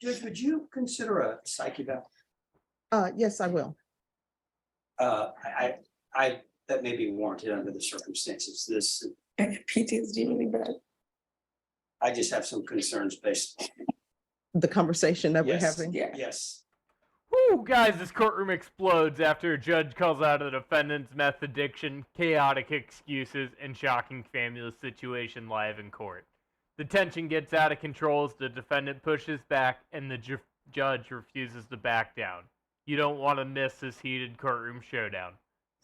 Judge, would you consider a psych eval? Yes, I will. That may be warranted under the circumstances. PTSD really bad. I just have some concerns based. The conversation that we're Yes. having. Yeah. Yes. Woo, guys, this courtroom explodes after a judge calls out the defendant's meth addiction, chaotic excuses, and shocking family situation live in court. The tension gets out of control as the defendant pushes back and the judge refuses to back down. You don't want to miss this heated courtroom showdown.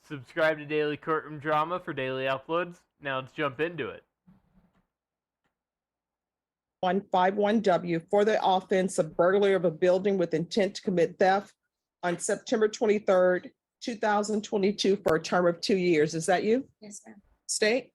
Subscribe to Daily Courtroom Drama for daily uploads. Now let's jump into it. 151W for the offense of burglary of a building with intent to commit theft on September 23rd, 2022 for a term of 2 years. Is that you? Yes, ma'am. State?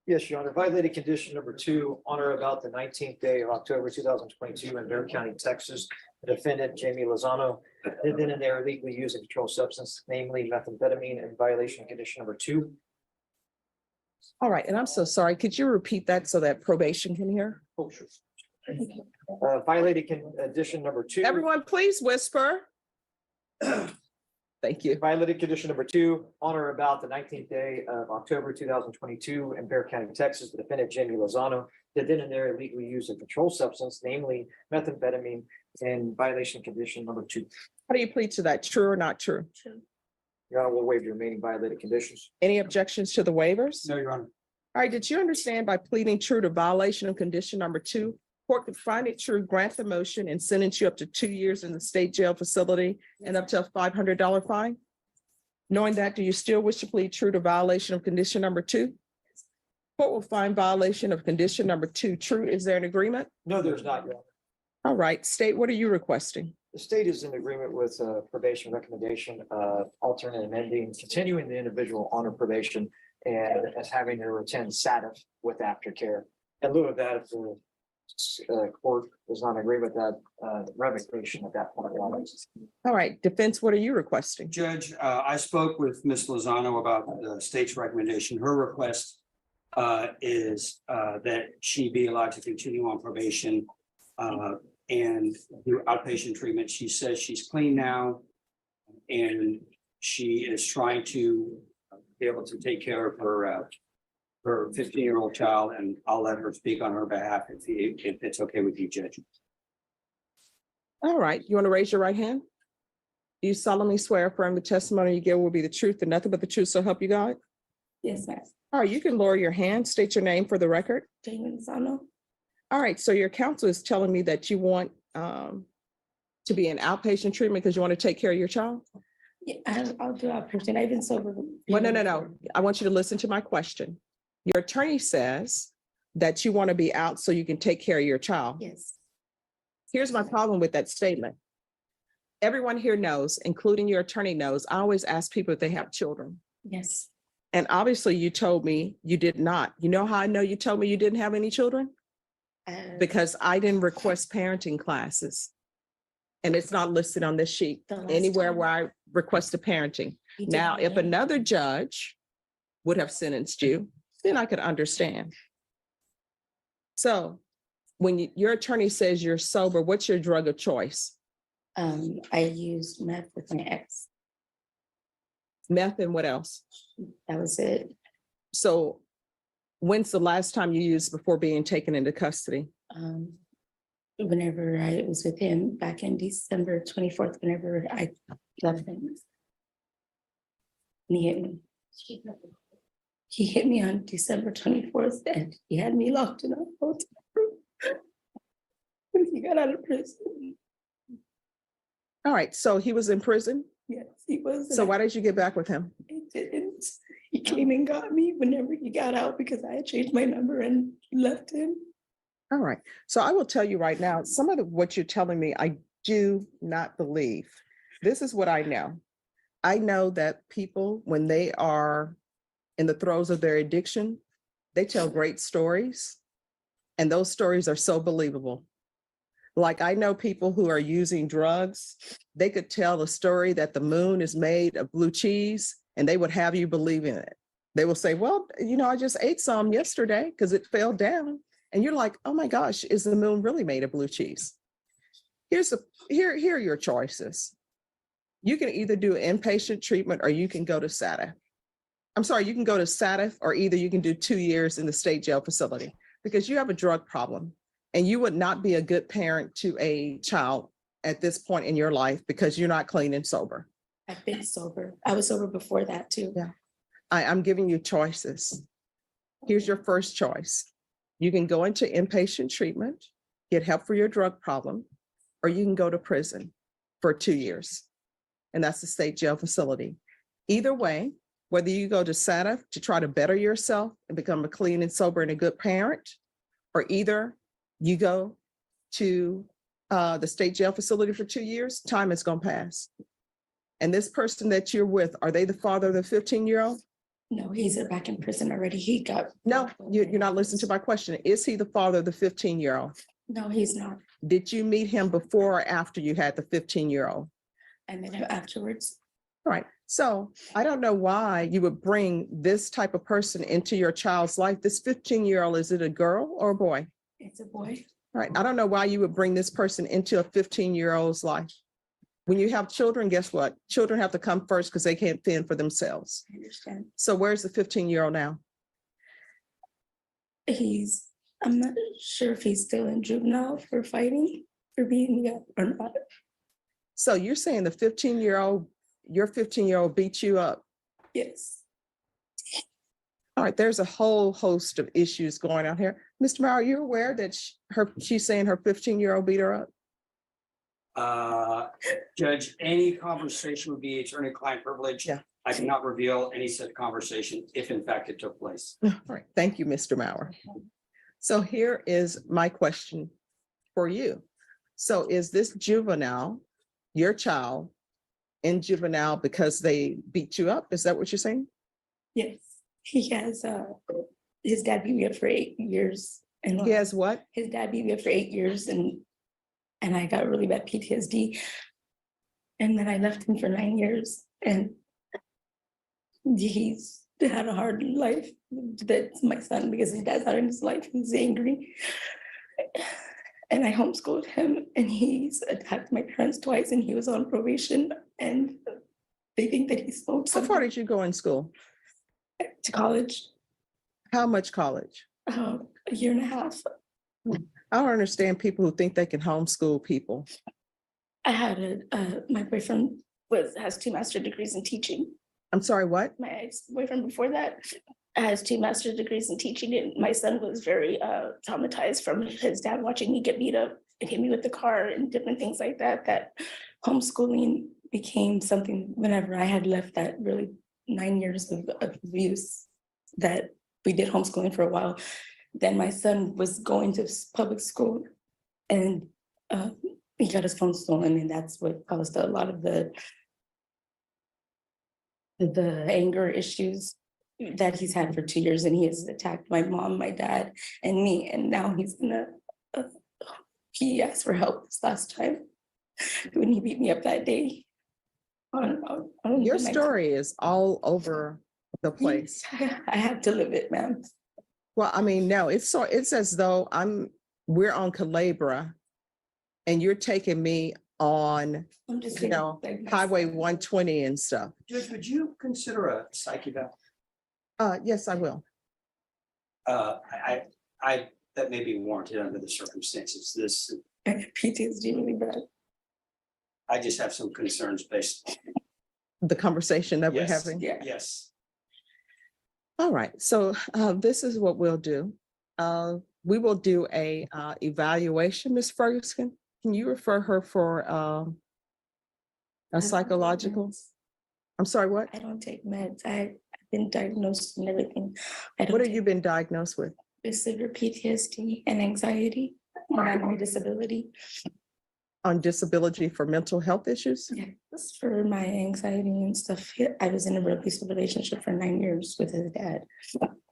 Yes, Your Honor. Violated condition number 2, on or about the 19th day of October 2022 in Bexar County, Texas. The defendant, Jamie Lozano, did then and there illegally use a controlled substance, namely methamphetamine, in violation of condition number 2. All right, and I'm so sorry. Could you repeat that so that probation can hear? Oh, sure. Violated condition number 2. Everyone, please whisper. Thank you. Violated condition number 2, on or about the 19th day of October 2022 in Bexar County, Texas. The defendant, Jamie Lozano, did then and there illegally use a controlled substance, namely methamphetamine, in violation of condition number 2. How do you plead to that? True or not true? True. Your Honor, will waive the remaining violated conditions. Any objections to the waivers? No, Your Honor. All right, did you understand by pleading true to violation of condition number 2, court could find it true, grant the motion, and sentence you up to 2 years in the state jail facility and up to a $500 fine? Knowing that, do you still wish to plead true to violation of condition number 2? Court will find violation of condition number 2 true. Is there an agreement? No, there's not, Your Honor. All right, state, what are you requesting? The state is in agreement with probation recommendation of alternate amending, continuing the individual on probation and as having her attend SATF with aftercare. In lieu of that, if the court does not agree with that, revocation at that point. All right, defense, what are you requesting? Judge, I spoke with Ms. Lozano about the state's recommendation. Her request is that she be allowed to continue on probation and do outpatient treatment. She says she's clean now and she is trying to be able to take care of her 15-year-old child, and I'll let her speak on her behalf if it's okay with you, Judge. All right, you want to raise your right hand? Do you solemnly swear affirm the testimony you give will be the truth and nothing but the truth, so help you God? Yes, ma'am. All right, you can lower your hand, state your name for the record. Jamie Lozano. All right, so your counsel is telling me that you want to be in outpatient treatment because you want to take care of your child? Yeah, I'll do outpatient. I've been sober. Well, no. I want you to listen to my question. Your attorney says that you want to be out so you can take care of your child. Yes. Here's my problem with that statement. Everyone here knows, including your attorney knows, I always ask people if they have children. Yes. And obviously you told me you did not. You know how I know you told me you didn't have any children? Because I didn't request parenting classes. And it's not listed on this sheet anywhere where I requested parenting. Now, if another judge would have sentenced you, then I could understand. So when your attorney says you're sober, what's your drug of choice? I used meth with my ex. Meth and what else? That was it. So when's the last time you used before being taken into custody? Whenever I was with him back in December 24th, whenever I left him. And he hit me. He hit me on December 24th and he had me locked in a hotel room when he got out of prison. All right, so he was in prison? Yes, he was. So why did you get back with him? He didn't. He came and got me whenever he got out because I had changed my number and left him. All right, so I will tell you right now, some of what you're telling me, I do not believe. This is what I know. I know that people, when they are in the throes of their addiction, they tell great stories, and those stories are so believable. Like I know people who are using drugs, they could tell a story that the moon is made of blue cheese, and they would have you believe in it. They will say, well, I just ate some yesterday because it fell down. And you're like, oh my gosh, is the moon really made of blue cheese? Here are your choices. You can either do inpatient treatment or you can go to SATA. I'm sorry, you can go to SATA or either you can do 2 years in the state jail facility because you have a drug problem and you would not be a good parent to a child at this point in your life because you're not clean and sober. I've been sober. I was sober before that too. Yeah. I'm giving you choices. Here's your first choice. You can go into inpatient treatment, get help for your drug problem, or you can go to prison for 2 years. And that's the state jail facility. Either way, whether you go to SATA to try to better yourself and become a clean and sober and a good parent, or either you go to the state jail facility for 2 years, time is going to pass. And this person that you're with, are they the father of the 15-year-old? No, he's back in prison already. He got. No, you're not listening to my question. Is he the father of the 15-year-old? No, he's not. Did you meet him before or after you had the 15-year-old? I met him afterwards. All right. So I don't know why you would bring this type of person into your child's life. This 15-year-old, is it a girl or a boy? It's a boy. All right. I don't know why you would bring this person into a 15-year-old's life. When you have children, guess what? Children have to come first because they can't fend for themselves. I understand. So where's the 15-year-old now? I'm not sure if he's still in juvenile for fighting, for being young or not. So you're saying the 15-year-old, your 15-year-old beat you up? Yes. All right, there's a whole host of issues going on here. Mr. Mauer, you're aware that she's saying her 15-year-old beat her up? Judge, any conversation would be attorney-client privilege. Yeah. I cannot reveal any such conversation if in fact it took place. All right, thank you, Mr. Mauer. So here is my question for you. So is this juvenile, your child, in juvenile because they beat you up? Is that what you're saying? Yes. He has his dad beat me up for 8 years. And He has what? his dad beat me up for 8 years and I got really bad PTSD. And then I left him for 9 years. And he's had a hard life. That's my son because his dad's not in his life. He's angry. And I homeschooled him and he's attacked my parents twice and he was on probation and they think that he smoked How far something did you go in school? to college, How much college? a year and a half. I don't understand people who think they can homeschool people. I had my boyfriend has 2 master's degrees in teaching. I'm sorry, what? My ex-boyfriend before that has 2 master's degrees in teaching, and my son was very traumatized from his dad watching me get beat up and hit me with the car and different things like that. That homeschooling became something whenever I had left that really 9 years of abuse that we did homeschooling for a while. Then my son was going to public school and he got his phone stolen, and that's what caused a lot of the anger issues that he's had for 2 years. And he has attacked my mom, my dad, and me. And now he's he asked for help this last time when he beat me up that day. Your story is all over the place. I have to live it, ma'am. Well, I mean, no, it's as though we're on Calabria and you're taking me on, I'm just you know, Highway 120 and stuff. Judge, would you consider a psych eval? Yes, I will. I that may be warranted under the circumstances. This, PTSD really bad. I just have some concerns based. The conversation that we're Yes. having. Yeah. Yes. All right, so this is what we'll do. We will do a evaluation, Ms. Ferguson. Can you refer her for a psychological? I'm sorry, what? I don't take meds. I've been diagnosed and everything. What have you been diagnosed with? With severe PTSD and anxiety and I'm on disability. On disability for mental health issues? Yeah, that's for my anxiety and stuff. I was in a abusive relationship for 9 years with his dad.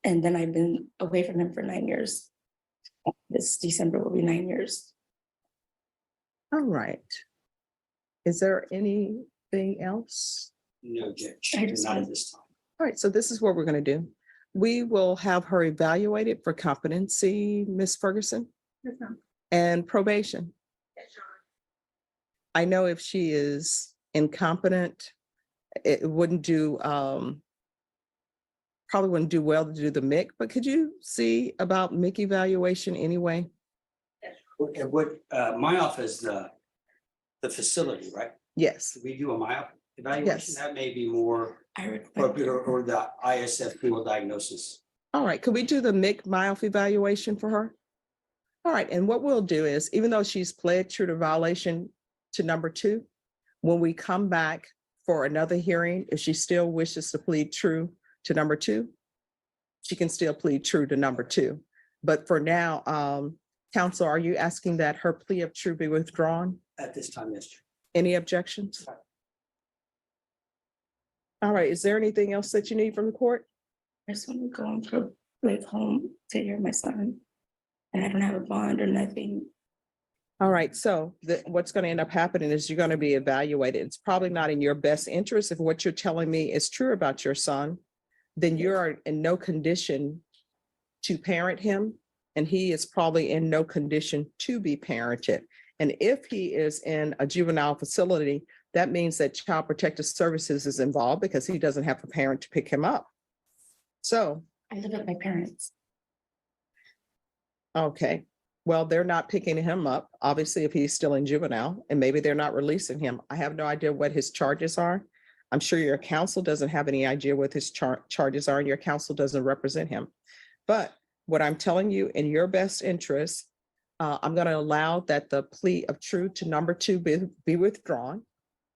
And then I've been away from him for 9 years. This December will be 9 years. All right. Is there anything else? No, Judge, I just not at want- this time. All right, so this is what we're going to do. We will have her evaluated for competency, Ms. Ferguson, and probation. I know if she is incompetent, it wouldn't do, probably wouldn't do well to do the MIC, but could you see about MIC evaluation anyway? And what, my office, the facility, right? Yes, We do a MIOP evaluation, Yes. that may be more I appropriate, request. or the ISF dual diagnosis. all right, could we do the MIC MIOF evaluation for her? All right, and what we'll do is, even though she's pled true to violation to number 2, when we come back for another hearing, if she still wishes to plead true to number 2, she can still plead true to number 2. But for now, counsel, are you asking that her plea of true be withdrawn? At this time, yes. Any objections? All right, is there anything else that you need from the court? I just want to go on for like home to hear my son. And I don't have a bond or nothing. All right, so what's going to end up happening is you're going to be evaluated. It's probably not in your best interest if what you're telling me is true about your son, then you're in no condition to parent him, and he is probably in no condition to be parented. And if he is in a juvenile facility, that means that Child Protective Services is involved because he doesn't have a parent to pick him up. So, I live with my parents. okay, well, they're not picking him up, obviously, if he's still in juvenile, and maybe they're not releasing him. I have no idea what his charges are. I'm sure your counsel doesn't have any idea what his charges are, and your counsel doesn't represent him. But what I'm telling you, in your best interest, I'm going to allow that the plea of true to number 2 be withdrawn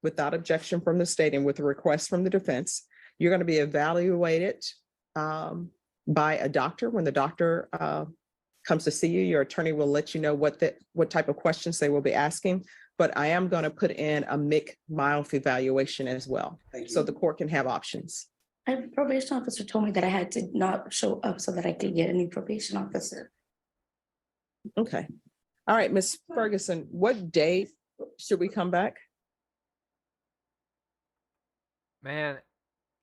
without objection from the state and with a request from the defense. You're going to be evaluated by a doctor. When the doctor comes to see you, your attorney will let you know what type of questions they will be asking. But I am going to put in a MIC MILF evaluation as well, Thank so you. the court can have options. My probation officer told me that I had to not show up so that I could get a new probation officer. Okay. All right, Ms. Ferguson, what day should we come back? Man,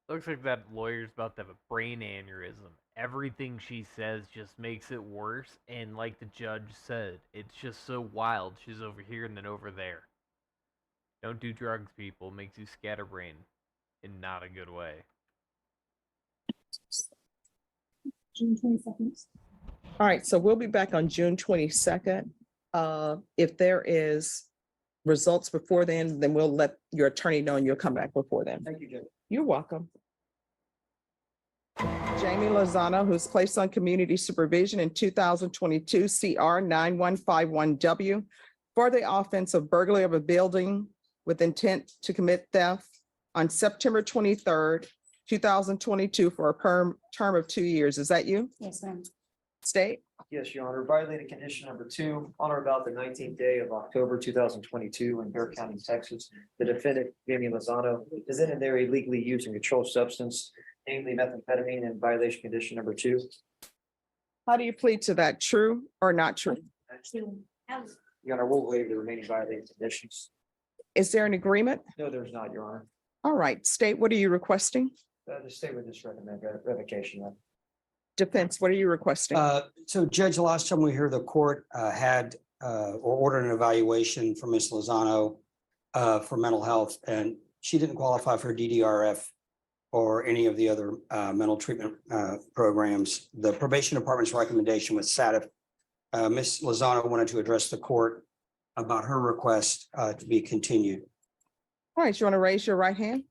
looks like that lawyer's about to have a brain aneurysm. Everything she says just makes it worse. And like the judge said, it's just so wild. She's over here and then over there. Don't do drugs, people. Makes you scatterbrain in not a good way. June 22nd. All right, so we'll be back on June 22nd. If there is results before then we'll let your attorney know and you'll come back before then. Thank you, Judge. You're welcome. Jamie Lozano, who's placed on community supervision in 2022 CR 9151W for the offense of burglary of a building with intent to commit theft on September 23rd, 2022 for a term of 2 years. Is that you? Yes, ma'am. State? Yes, Your Honor, violating condition number 2, on or about the 19th day of October 2022 in Bear County, Texas. The defendant, Jamie Lozano, is in there illegally using a controlled substance, namely methamphetamine, in violation condition number 2. How do you plead to that? True or not true? True. Your Honor, we'll waive the remaining violating conditions. Is there an agreement? No, there's not, Your Honor. All right, state, what are you requesting? The state would just recommend revocation then. Defense, what are you requesting? So Judge, the last time we heard the court had or ordered an evaluation for Ms. Lozano for mental health, and she didn't qualify for DDRF or any of the other mental treatment programs. The probation department's recommendation was SATIF. Ms. Lozano wanted to address the court about her request to be continued. All right, you want to raise your right hand?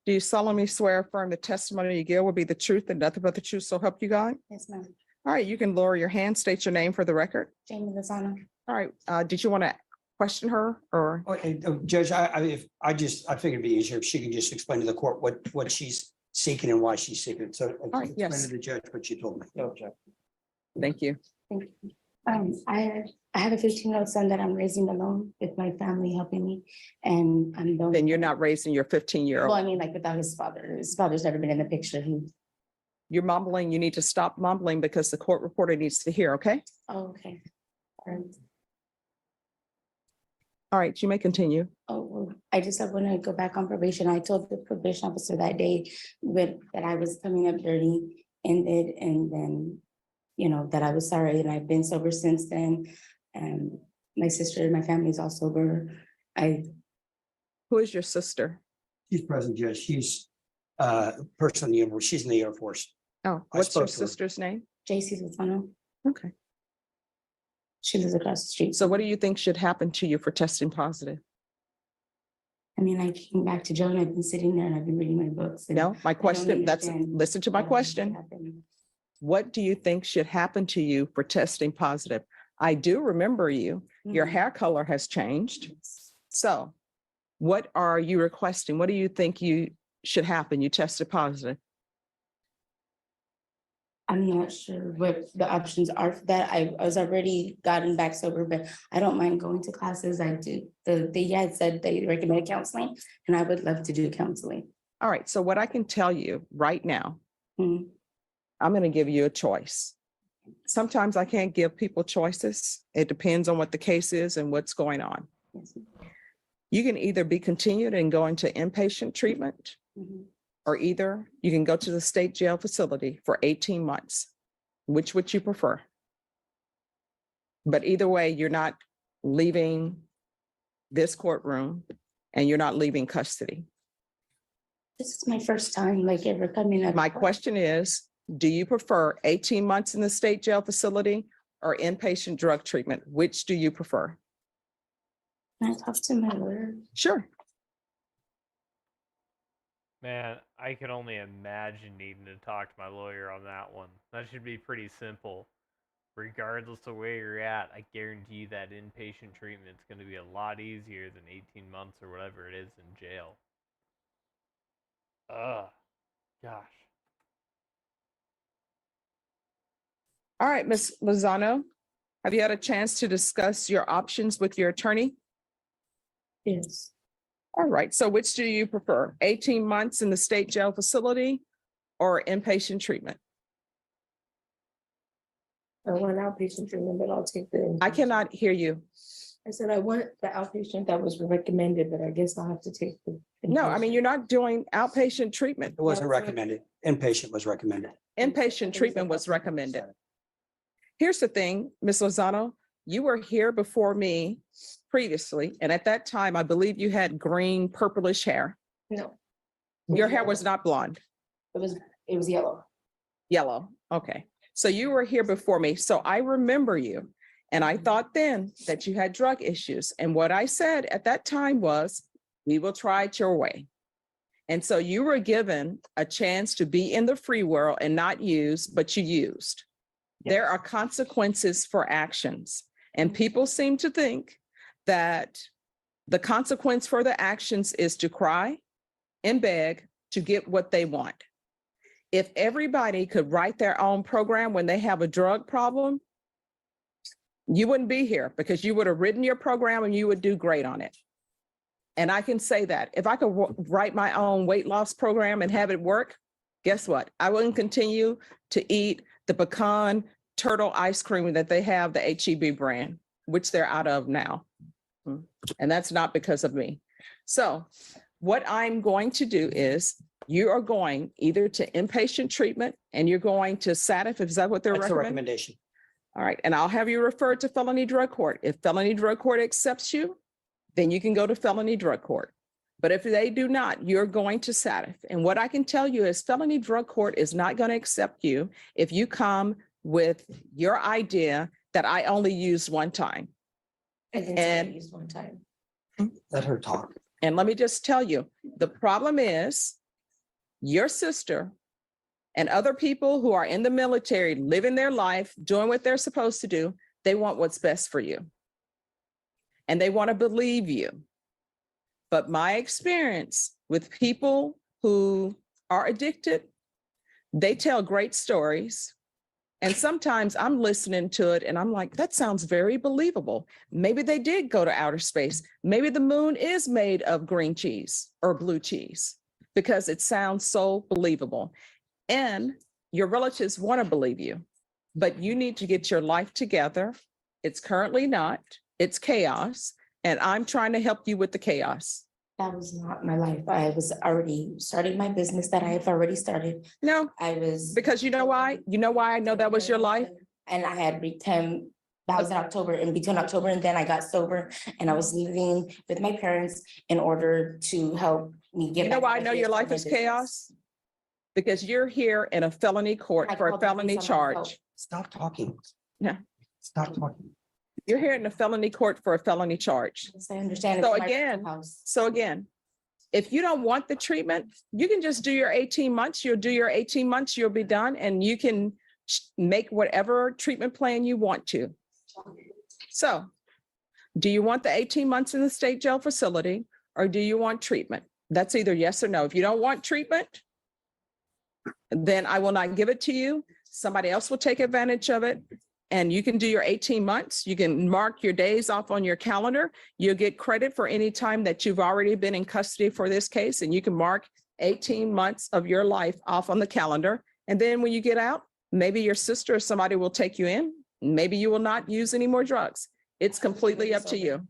Do you solemnly swear affirm the testimony you give will be the truth and nothing but the truth, so help you God? Yes, ma'am. All right, you can lower your hand, state your name for the record. Jamie Lozano. All right, did you want to question her or? Okay, Judge, I figured it'd be easier if she can just explain to the court what she's seeking and why she's seeking it. So right, explain yes. to the judge what you told me. No objection. Thank you. Thank you. I have a 15-year-old son that I'm raising alone with my family helping me, and I'm the only. Then you're not raising your 15-year-old. Well, I mean, like without his father. His father's never been in the picture. You're mumbling. You need to stop mumbling because the court reporter needs to hear, okay? Oh, okay. All right. All right, you may continue. Oh, well, I just want to go back on probation. I told the probation officer that day that I was coming up dirty, ended, and then, that I was sorry, and I've been sober since then. And my sister and my family is all sober. I Who is your sister? She's present, Judge. She's person in the Air Force. She's in the Air Force. Oh, I what's your spoke to her. sister's name? JC Lozano, Okay. she lives across the street. So what do you think should happen to you for testing positive? I mean, I came back to jail and I've been sitting there and I've been reading my books. and No, my question, that's, understand listen to my what question. happened. What do you think should happen to you for testing positive? I do remember you. Your Mhm. hair color has changed. So what are you requesting? What do you think you should happen? You tested positive. I'm not sure what the options are for that. I was already gotten back sober, but I don't mind going to classes. I do. They had said they recommend counseling and I would love to do counseling. All right. So what I can tell you right now, Mhm. I'm going to give you a choice. Sometimes I can't give people choices. It depends on what the case is and what's going on. Yes. You can either be continued and go into inpatient treatment, Mhm. or either you can go to the state jail facility for 18 months. Which would you prefer? But either way, you're not leaving this courtroom and you're not leaving custody. This is my first time like ever coming up. My question is, do you prefer 18 months in the state jail facility or inpatient drug treatment? Which do you prefer? Can I talk to my lawyer? Sure. Man, I can only imagine needing to talk to my lawyer on that one. That should be pretty simple. Regardless of where you're at, I guarantee you that inpatient treatment is going to be a lot easier than 18 months or whatever it is in jail. Ugh. Gosh. All right, Ms. Lozano, have you had a chance to discuss your options with your attorney? Yes. All right, so which do you prefer? 18 months in the state jail facility or inpatient treatment? I want outpatient treatment, but I'll take the. I cannot hear you. I said I want the outpatient that was recommended, but I guess I'll have to take the. No, I mean, you're not doing outpatient treatment. It wasn't That's right. recommended. Inpatient was recommended. Inpatient treatment was recommended. Here's the thing, Ms. Lozano, you were here before me previously, and at that time, I believe you had green purplish hair. No, Your hair was not blonde, it was yellow. yellow. Okay, so you were here before me, so I remember you. And I thought then that you had drug issues. And what I said at that time was, we will try it your way. And so you were given a chance to be in the free world and not use, but you used. There are consequences for actions. And people seem to think that the consequence for the actions is to cry and beg to get what they want. If everybody could write their own program when they have a drug problem, you wouldn't be here because you would have written your program and you would do great on it. And I can say that if I could write my own weight loss program and have it work, guess what? I wouldn't continue to eat the pecan turtle ice cream that they have, the HEB brand, which they're out of now. And that's not because of me. So what I'm going to do is you are going either to inpatient treatment and you're going to SATF. Is that what they're That's the recommending? recommendation. All right, and I'll have you referred to felony drug court. If felony drug court accepts you, then you can go to felony drug court. But if they do not, you're going to SATF. And what I can tell you is felony drug court is not going to accept you if you come with your idea that I only used one time. I didn't say I And- used one time. Let her talk. And let me just tell you, the problem is your sister and other people who are in the military, living their life, doing what they're supposed to do, they want what's best for you. And they want to believe you. But my experience with people who are addicted, they tell great stories. And sometimes I'm listening to it and I'm like, that sounds very believable. Maybe they did go to outer space. Maybe the moon is made of green cheese or blue cheese because it sounds so believable. And your relatives want to believe you, but you need to get your life together. It's currently not, it's chaos. And I'm trying to help you with the chaos. That was not my life. I was already starting my business that I have already started. No, I was. because you know why? You know why I know that was your life? And I had returned That was in October, in between October and then I got sober and I was living with my parents in order to help me get. You know back why I on know my your life business. is chaos? Because you're here in a felony court I for a called the police felony on myself. charge. Stop talking. Yeah. Stop talking. You're here in a felony court for a felony charge. Yes, I understand. So It's my again, house. So again, if you don't want the treatment, you can just do your 18 months. You'll do your 18 months, you'll be done, and you can make whatever treatment plan you want to. So, do you want the 18 months in the state jail facility or do you want treatment? That's either yes or no. If you don't want treatment, then I will not give it to you. Somebody else will take advantage of it. And you can do your 18 months. You can mark your days off on your calendar. You'll get credit for any time that you've already been in custody for this case. And you can mark 18 months of your life off on the calendar. And then when you get out, maybe your sister or somebody will take you in. Maybe you will not use any more drugs. It's completely up to you.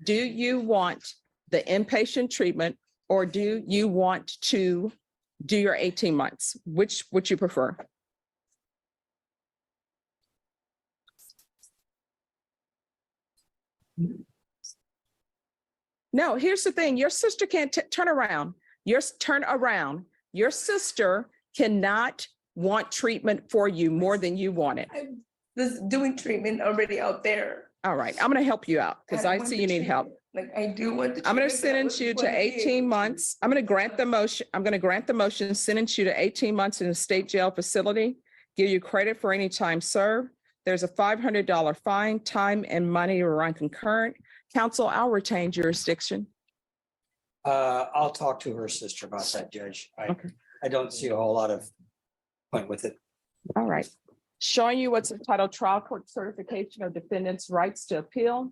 Do you want the inpatient treatment or do you want to do your 18 months? Which would you prefer? No, here's the thing. Your sister can't turn around. Turn around. Your sister cannot want treatment for you more than you want it. I was doing treatment already out there. All right, I'm going to help you out because I want see the you need help. treatment. Like, I do want the. I'm going to treatment, but I sentence you wouldn't to wanna be 18 able to. months. I'm going to grant the motion. I'm going to grant the motion, sentence you to 18 months in a state jail facility, give you credit for any time served. There's a $500 fine, time and money to run concurrent. Counsel, I'll retain jurisdiction. I'll talk to her sister about that, Judge. Okay. I don't see a whole lot of point with it. All right. Showing you what's entitled Trial Court Certification of Defendant's Rights to Appeal.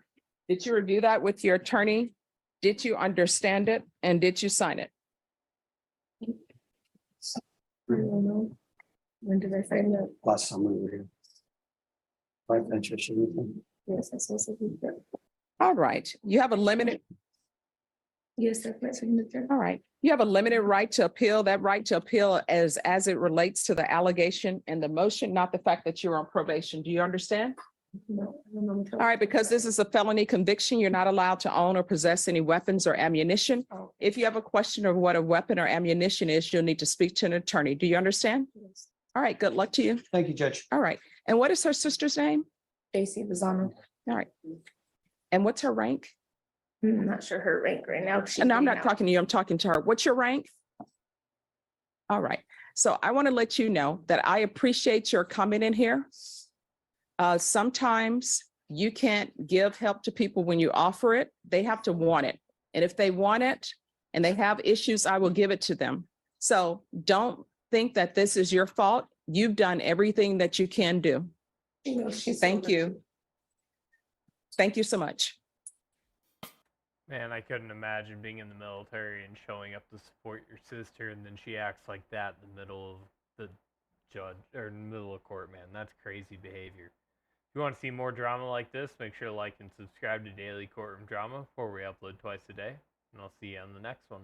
Did you review that with your attorney? Did you understand it? And did you sign it? I don't know. When did I sign that? Last time we were here. Right, Venture, Yes, I saw something. All right. You have a limited, Yes, that's my signature. all right. You have a limited right to appeal. That right to appeal as it relates to the allegation and the motion, not the fact that you're on probation. Do you understand? No, I don't know what All right, because this is a felony conviction, you're not allowed to own or possess any weapons or ammunition. Oh. If you have a question of what a weapon or ammunition is, you'll need to speak to an attorney. Do you understand? Yes. All right, good luck to you. Thank you, Judge. All right. And what is her sister's name? Stacy Lozano. All right. And what's her rank? I'm not sure her rank right now. She's No, I'm getting not out. talking to you. I'm talking to her. What's your rank? All right. So I want to let you know that I appreciate your coming in here. Sometimes you can't give help to people when you offer it. They have to want it. And if they want it and they have issues, I will give it to them. So don't think that this is your fault. You've done everything that you can do. You know, she's Thank older you. too. Thank you so much. Man, I couldn't imagine being in the military and showing up to support your sister, and then she acts like that in the middle of the judge or in the middle of court. Man, that's crazy behavior. If you want to see more drama like this, make sure to like and subscribe to Daily Courtroom Drama, where we upload twice a day. And I'll see you on the next one.